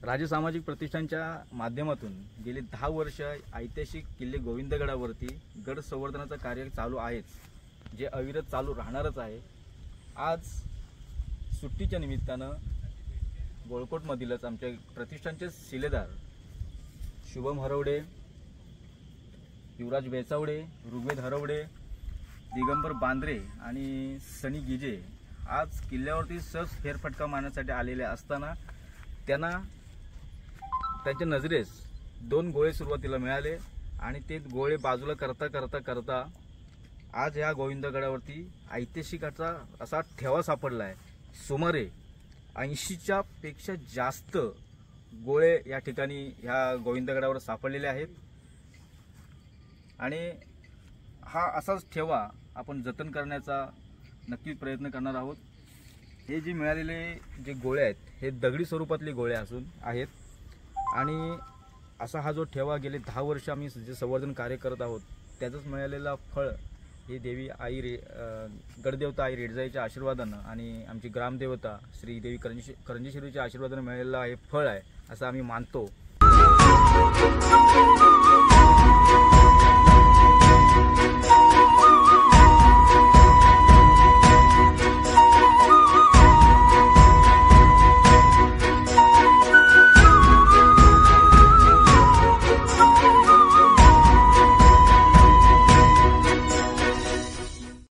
राज्य सामाजिक प्रतिष्ठानच्या माध्यमातून गेली 10 वर्ष ऐतिहासिक किल्ले गोविंदगडावरती गड संवर्धनाचं कार्य चालू आहेच, जे अविरत चालू राहणारच आहे। आज सुट्टीच्या निमित्तानं गोळकोटमधीलच आमच्या प्रतिष्ठानचे शिलेदार शुभम हरवडे, युवराज बेचावडे, ऋग्वेद हरवडे, दिगंबर बांद्रे आणि सनी गिजे आज किल्ल्यावरती सहज फेरफटका मारण्यासाठी आलेले असताना त्यांना त्यांच्या नजरेस 2 गोळे सुरुवातीला मिळाले आणि ते गोळे बाजूला करता आज या गोविंदगडावरती ऐतिहासिकाचा असा ठेवा सापडला आहे। सुमारे 80च्या पेक्षा जास्त गोळे या ठिकाणी ह्या गोविंदगडावर सापडलेले आहेत आणि हा असाच ठेवा आपण जतन करण्याचा नक्कीच प्रयत्न करणार आहोत। हे जे मिळालेले जे गोळे आहेत हे दगडी स्वरूपातले गोळे आहेत आणि असा हा जो ठेवा गेले 10 वर्ष आम्ही जे संवर्धन कार्य करत आहोत त्याचंच मिळालेला फळ हे देवी आई गडदेवता आई रेडजाईच्या आशीर्वादानं आणि आमची ग्रामदेवता श्री देवी करंजेश्वरीच्या आशीर्वादानं मिळालेलं हे फळ आहे असं आम्ही मानतो।